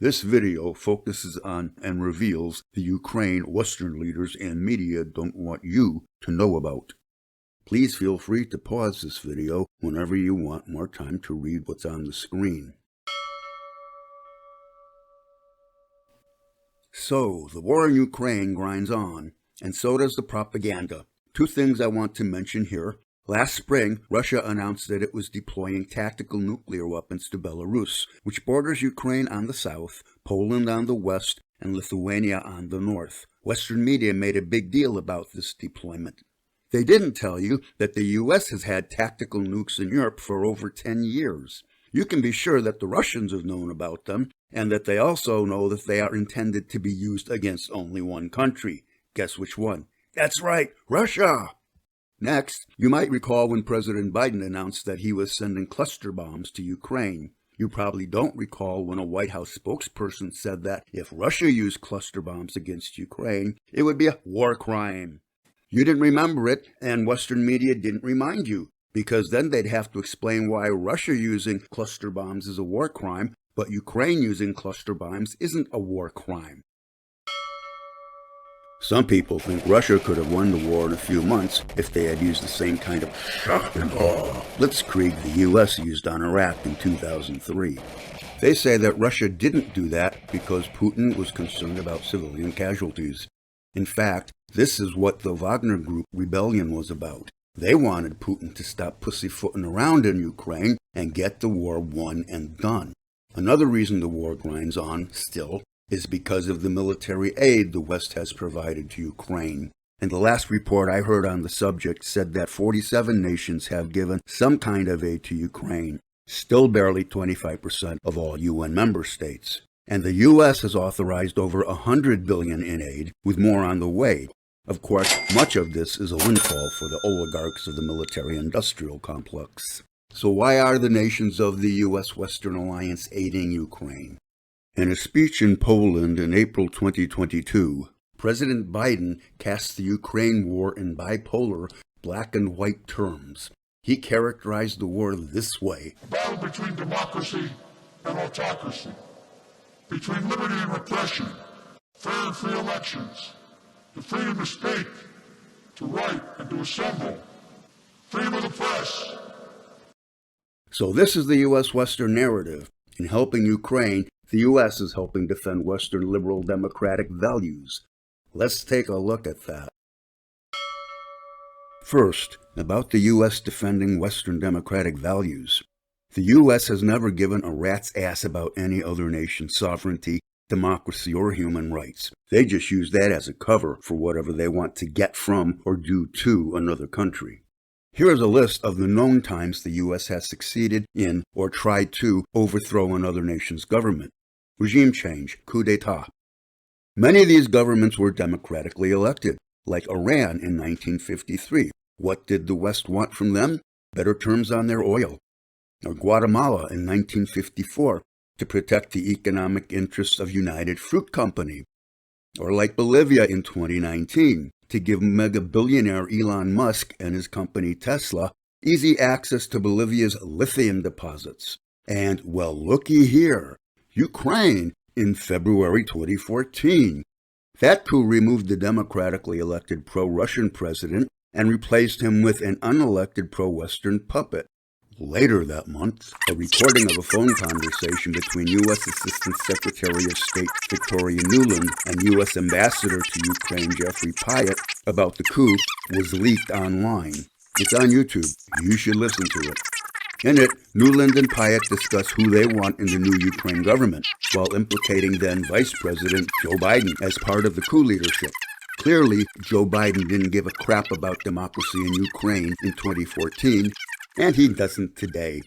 This video focuses on and reveals the Ukraine Western leaders and media don't want you to know about. Please feel free to pause this video whenever you want more time to read what's on the screen. So, the war in Ukraine grinds on, and so does the propaganda. Two things I want to mention here. Last spring, Russia announced that it was deploying tactical nuclear weapons to Belarus, which borders Ukraine on the south, Poland on the west, and Lithuania on the north. Western media made a big deal about this deployment. They didn't tell you that the US has had tactical nukes in Europe for over 10 years. You can be sure that the Russians have known about them, and that they also know that they are intended to be used against only one country. Guess which one? That's right, Russia! Next, you might recall when President Biden announced that he was sending cluster bombs to Ukraine. You probably don't recall when a White House spokesperson said that if Russia used cluster bombs against Ukraine, it would be a war crime. You didn't remember it, and Western media didn't remind you, because then they'd have to explain why Russia using cluster bombs is a war crime, but Ukraine using cluster bombs isn't a war crime. Some people think Russia could have won the war in a few months if they had used the same kind of shock and awe blitzkrieg the US used on Iraq in 2003. They say that Russia didn't do that because Putin was concerned about civilian casualties. In fact, this is what the Wagner Group rebellion was about. They wanted Putin to stop pussyfooting around in Ukraine and get the war won and done. Another reason the war grinds on, still, is because of the military aid the West has provided to Ukraine. And the last report I heard on the subject said that 47 nations have given some kind of aid to Ukraine, still barely 25% of all UN member states. And the US has authorized over $100 billion in aid, with more on the way. Of course, much of this is a windfall for the oligarchs of the military-industrial complex. So why are the nations of the US-Western alliance aiding Ukraine? In a speech in Poland in April 2022, President Biden cast the Ukraine war in bipolar, black and white terms. He characterized the war this way: a battle between democracy and autocracy, between liberty and repression, fair and free elections, the freedom to speak, to write, and to assemble, freedom of the press. So this is the US-Western narrative. In helping Ukraine, the US is helping defend Western liberal democratic values. Let's take a look at that. First, about the US defending Western democratic values. The US has never given a rat's ass about any other nation's sovereignty, democracy, or human rights. They just use that as a cover for whatever they want to get from or do to another country. Here is a list of the known times the US has succeeded in or tried to overthrow another nation's government. Regime change, coup d'etat. Many of these governments were democratically elected, like Iran in 1953. What did the West want from them? Better terms on their oil. Or Guatemala in 1954, to protect the economic interests of United Fruit Company. Or like Bolivia in 2019, to give mega-billionaire Elon Musk and his company Tesla easy access to Bolivia's lithium deposits. And, well, looky here, Ukraine in February 2014. That coup removed the democratically elected pro-Russian president and replaced him with an unelected pro-Western puppet. Later that month, a recording of a phone conversation between U.S. Assistant Secretary of State Victoria Nuland and U.S. Ambassador to Ukraine Jeffrey Pyatt about the coup was leaked online. It's on YouTube. You should listen to it. In it, Nuland and Pyatt discuss who they want in the new Ukraine government, while implicating then Vice President Joe Biden as part of the coup leadership. Clearly, Joe Biden didn't give a crap about democracy in Ukraine in 2014, and he doesn't today.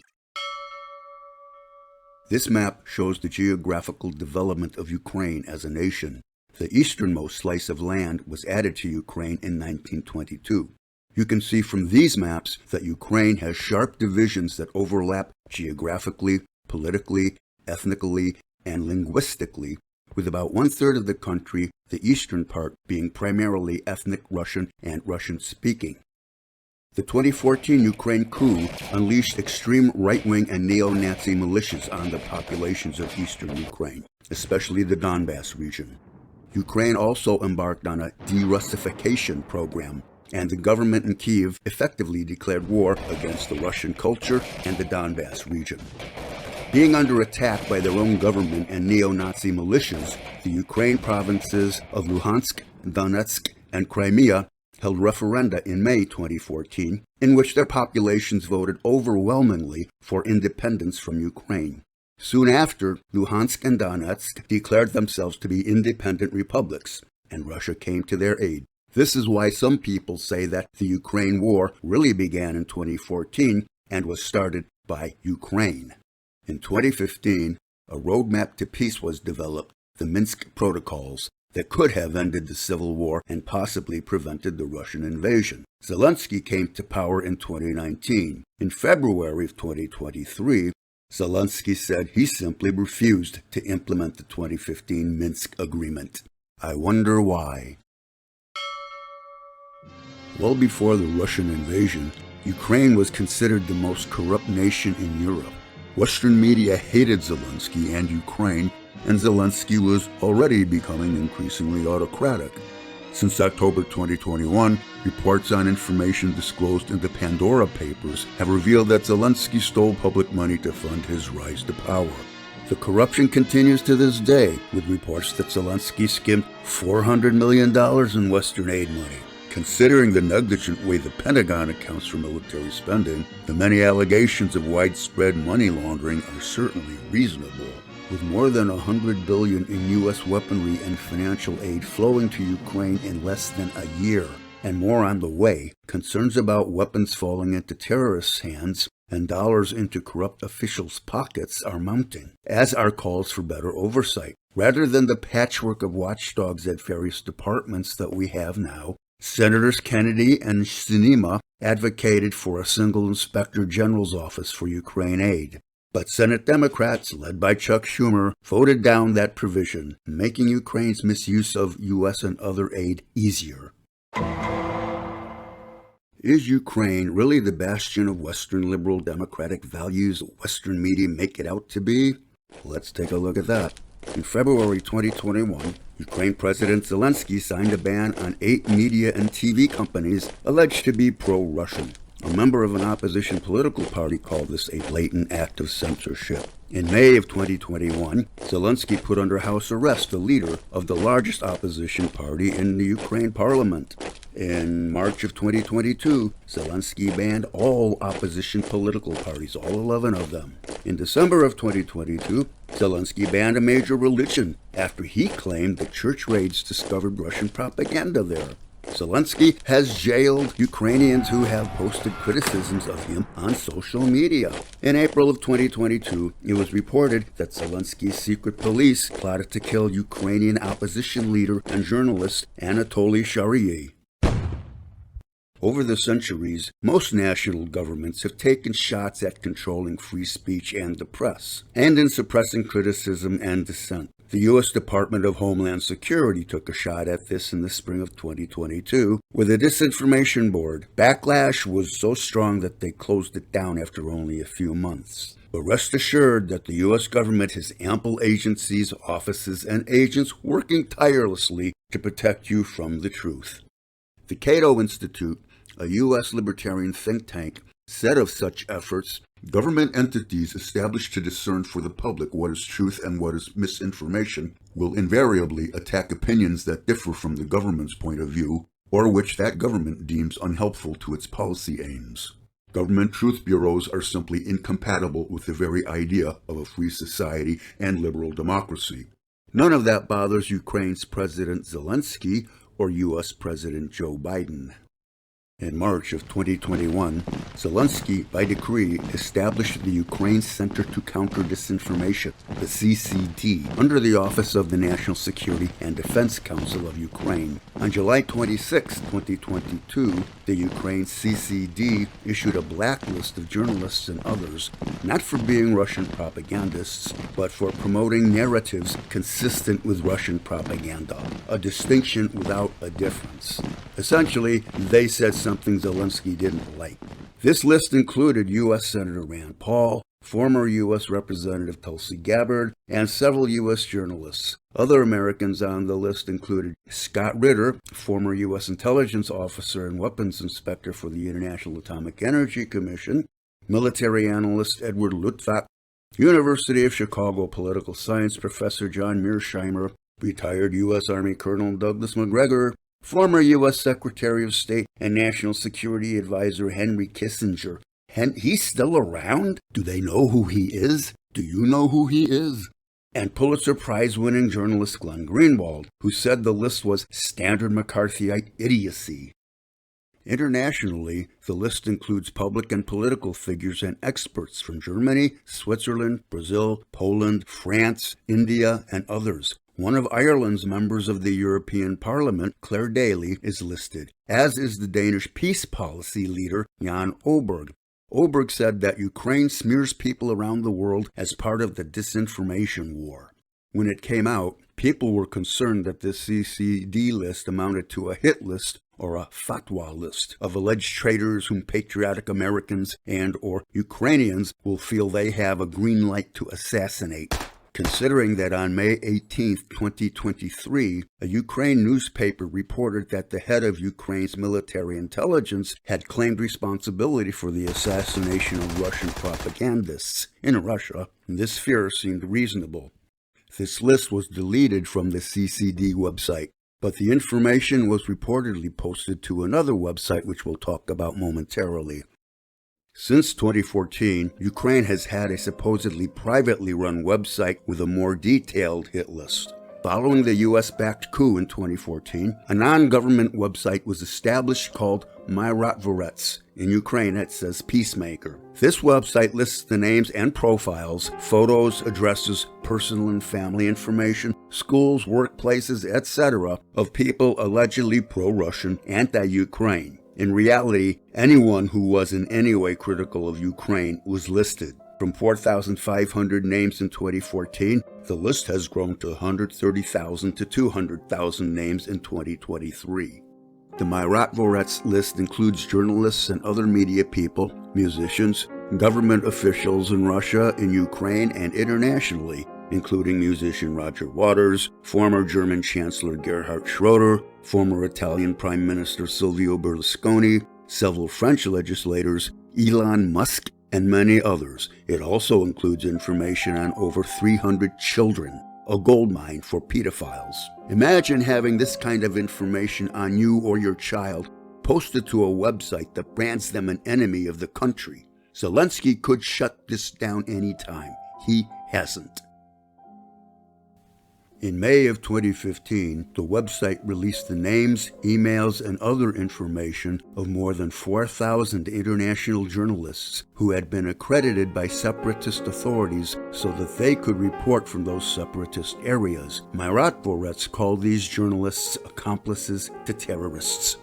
This map shows the geographical development of Ukraine as a nation. The easternmost slice of land was added to Ukraine in 1922. You can see from these maps that Ukraine has sharp divisions that overlap geographically, politically, ethnically, and linguistically, with about one-third of the country, the eastern part, being primarily ethnic Russian and Russian-speaking. The 2014 Ukraine coup unleashed extreme right-wing and neo-Nazi militias on the populations of eastern Ukraine, especially the Donbass region. Ukraine also embarked on a de-Russification program, and the government in Kyiv effectively declared war against the Russian culture and the Donbass region. Being under attack by their own government and neo-Nazi militias, the Ukraine provinces of Luhansk, Donetsk, and Crimea held referenda in May 2014, in which their populations voted overwhelmingly for independence from Ukraine. Soon after, Luhansk and Donetsk declared themselves to be independent republics, and Russia came to their aid. This is why some people say that the Ukraine war really began in 2014 and was started by Ukraine. In 2015, a roadmap to peace was developed, the Minsk Protocols, that could have ended the civil war and possibly prevented the Russian invasion. Zelensky came to power in 2019. In February of 2023, Zelensky said he simply refused to implement the 2015 Minsk Agreement. I wonder why. Well before the Russian invasion, Ukraine was considered the most corrupt nation in Europe. Western media hated Zelensky and Ukraine, and Zelensky was already becoming increasingly autocratic. Since October 2021, reports on information disclosed in the Pandora Papers have revealed that Zelensky stole public money to fund his rise to power. The corruption continues to this day, with reports that Zelensky skimmed $400 million in Western aid money. Considering the negligent way the Pentagon accounts for military spending, the many allegations of widespread money laundering are certainly reasonable. With more than $100 billion in U.S. weaponry and financial aid flowing to Ukraine in less than a year, and more on the way, concerns about weapons falling into terrorists' hands and dollars into corrupt officials' pockets are mounting, as are calls for better oversight. Rather than the patchwork of watchdogs at various departments that we have now, Senators Kennedy and Sinema advocated for a single Inspector General's office for Ukraine aid. But Senate Democrats, led by Chuck Schumer, voted down that provision, making Ukraine's misuse of U.S. and other aid easier. Is Ukraine really the bastion of Western liberal democratic values that Western media make it out to be? Let's take a look at that. In February 2021, Ukraine President Zelensky signed a ban on 8 media and TV companies alleged to be pro-Russian. A member of an opposition political party called this a blatant act of censorship. In May of 2021, Zelensky put under house arrest the leader of the largest opposition party in the Ukraine parliament. In March of 2022, Zelensky banned all opposition political parties, all 11 of them. In December of 2022, Zelensky banned a major religion after he claimed that church raids discovered Russian propaganda there. Zelensky has jailed Ukrainians who have posted criticisms of him on social media. In April of 2022, it was reported that Zelensky's secret police plotted to kill Ukrainian opposition leader and journalist Anatoly Shariy. Over the centuries, most national governments have taken shots at controlling free speech and the press, and in suppressing criticism and dissent. The U.S. Department of Homeland Security took a shot at this in the spring of 2022 with a disinformation board. Backlash was so strong that they closed it down after only a few months. But rest assured that the U.S. government has ample agencies, offices, and agents working tirelessly to protect you from the truth. The Cato Institute, a U.S. libertarian think tank, said of such efforts, government entities established to discern for the public what is truth and what is misinformation will invariably attack opinions that differ from the government's point of view or which that government deems unhelpful to its policy aims. Government truth bureaus are simply incompatible with the very idea of a free society and liberal democracy. None of that bothers Ukraine's President Zelensky or U.S. President Joe Biden. In March of 2021, Zelensky, by decree, established the Ukraine Center to Counter Disinformation, the CCD, under the Office of the National Security and Defense Council of Ukraine. On July 26, 2022, the Ukraine CCD issued a blacklist of journalists and others, not for being Russian propagandists, but for promoting narratives consistent with Russian propaganda, a distinction without a difference. Essentially, they said something Zelensky didn't like. This list included U.S. Senator Rand Paul, former U.S. Representative Tulsi Gabbard, and several U.S. journalists. Other Americans on the list included Scott Ritter, former U.S. intelligence officer and weapons inspector for the International Atomic Energy Commission, military analyst Edward Luttwak, University of Chicago political science professor John Mearsheimer, retired U.S. Army Colonel Douglas McGregor, former U.S. Secretary of State and National Security Advisor Henry Kissinger. He's still around? Do they know who he is? Do you know who he is? And Pulitzer Prize-winning journalist Glenn Greenwald, who said the list was standard McCarthyite idiocy. Internationally, the list includes public and political figures and experts from Germany, Switzerland, Brazil, Poland, France, India, and others. One of Ireland's members of the European Parliament, Claire Daly, is listed, as is the Danish peace policy leader, Jan Oberg. Oberg said that Ukraine smears people around the world as part of the disinformation war. When it came out, people were concerned that this CCD list amounted to a hit list or a fatwa list of alleged traitors whom patriotic Americans and or Ukrainians will feel they have a green light to assassinate. Considering that on May 18, 2023, a Ukraine newspaper reported that the head of Ukraine's military intelligence had claimed responsibility for the assassination of Russian propagandists in Russia, this fear seemed reasonable. This list was deleted from the CCD website, but the information was reportedly posted to another website which we'll talk about momentarily. Since 2014, Ukraine has had a supposedly privately run website with a more detailed hit list. Following the US-backed coup in 2014, a non-government website was established called misrepresentations. In Ukraine, it says peacemaker. This website lists the names and profiles, photos, addresses, personal and family information, schools, workplaces, etc. of people allegedly pro-Russian, anti-Ukraine. In reality, anyone who was in any way critical of Ukraine was listed. From 4,500 names in 2014, the list has grown to 130,000 to 200,000 names in 2023. The misrepresentations list includes journalists and other media people, musicians, government officials in Russia, in Ukraine, and internationally, including musician Roger Waters, former German Chancellor Gerhard Schroeder, former Italian Prime Minister Silvio Berlusconi, several French legislators, Elon Musk, and many others. It also includes information on over 300 children, a goldmine for pedophiles. Imagine having this kind of information on you or your child posted to a website that brands them an enemy of the country. Zelensky could shut this down anytime. He hasn't. In May of 2015, the website released the names, emails, and other information of more than 4,000 international journalists who had been accredited by separatist authorities so that they could report from those separatist areas. misrepresentations called these journalists accomplices to terrorists.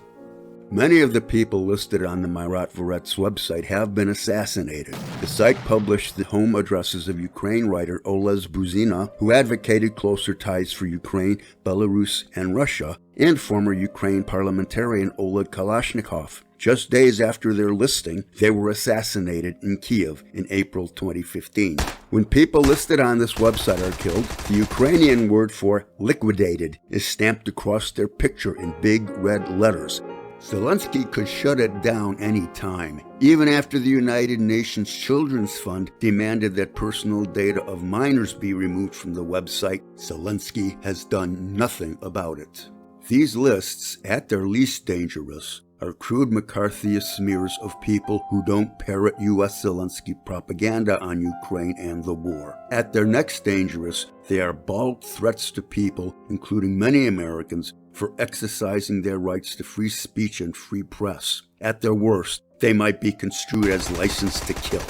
Many of the people listed on the misrepresentations website have been assassinated. The site published the home addresses of Ukraine writer Oles Buzina, who advocated closer ties for Ukraine, Belarus, and Russia, and former Ukraine parliamentarian Oleg Kalashnikov. Just days after their listing, they were assassinated in Kiev in April 2015. When people listed on this website are killed, the Ukrainian word for liquidated is stamped across their picture in big red letters. Zelensky could shut it down any time. Even after the United Nations Children's Fund demanded that personal data of minors be removed from the website, Zelensky has done nothing about it. These lists, at their least dangerous, are crude McCarthyist smears of people who don't parrot U.S. Zelensky propaganda on Ukraine and the war. At their next dangerous, they are bald threats to people, including many Americans, for exercising their rights to free speech and free press. At their worst, they might be construed as license to kill.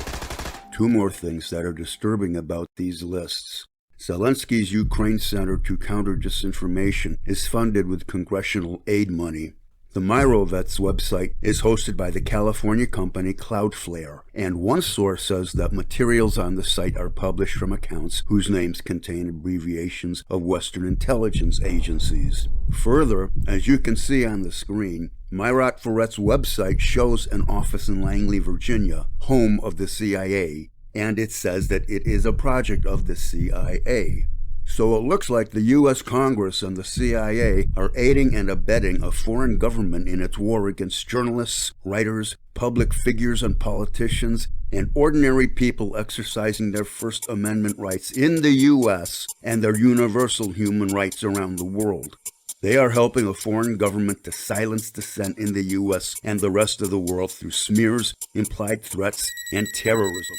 Two more things that are disturbing about these lists. Zelensky's Ukraine Center to Counter Disinformation is funded with congressional aid money. The Myrovets website is hosted by the California company Cloudflare, and one source says that materials on the site are published from accounts whose names contain abbreviations of Western intelligence agencies. Further, as you can see on the screen, Myrovets website shows an office in Langley, Virginia, home of the CIA, and it says that it is a project of the CIA. So it looks like the U.S. Congress and the CIA are aiding and abetting a foreign government in its war against journalists, writers, public figures and politicians, and ordinary people exercising their First Amendment rights in the U.S. and their universal human rights around the world. They are helping a foreign government to silence dissent in the U.S. and the rest of the world through smears, implied threats, and terrorism.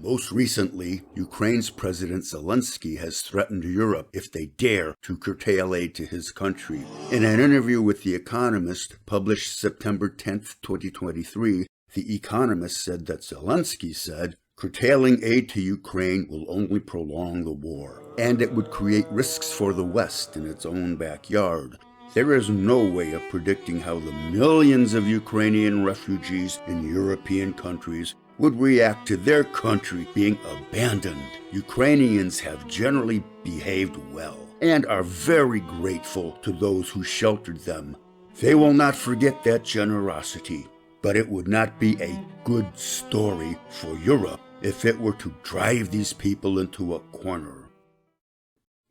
Most recently, Ukraine's President Zelensky has threatened Europe if they dare to curtail aid to his country. In an interview with The Economist, published September 10, 2023, The Economist said that Zelensky said, "Curtailing aid to Ukraine will only prolong the war, and it would create risks for the West in its own backyard. There is no way of predicting how the millions of Ukrainian refugees in European countries would react to their country being abandoned. Ukrainians have generally behaved well and are very grateful to those who sheltered them. They will not forget that generosity, but it would not be a good story for Europe if it were to drive these people into a corner."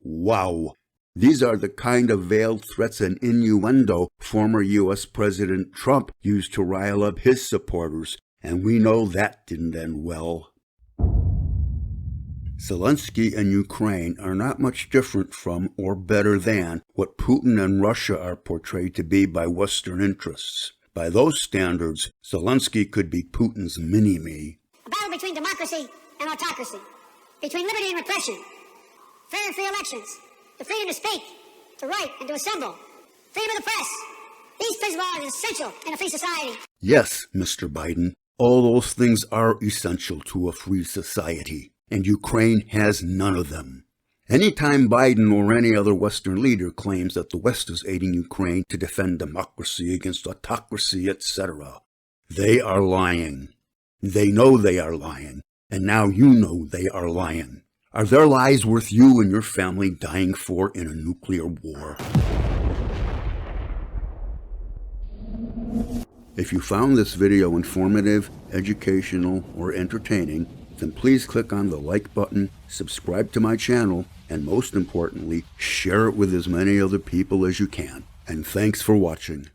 Wow! These are the kind of veiled threats and innuendo former U.S. President Trump used to rile up his supporters, and we know that didn't end well. Zelensky and Ukraine are not much different from or better than what Putin and Russia are portrayed to be by Western interests. By those standards, Zelensky could be Putin's mini-me. A battle between democracy and autocracy, between liberty and repression, fair and free elections, the freedom to speak, to write and to assemble, freedom of the press. These principles are essential in a free society. Yes, Mr. Biden, all those things are essential to a free society, and Ukraine has none of them. Anytime Biden or any other Western leader claims that the West is aiding Ukraine to defend democracy against autocracy, etc., they are lying. They know they are lying, and now you know they are lying. Are their lies worth you and your family dying for in a nuclear war? If you found this video informative, educational, or entertaining, then please click on the like button, subscribe to my channel, and most importantly, share it with as many other people as you can. And thanks for watching.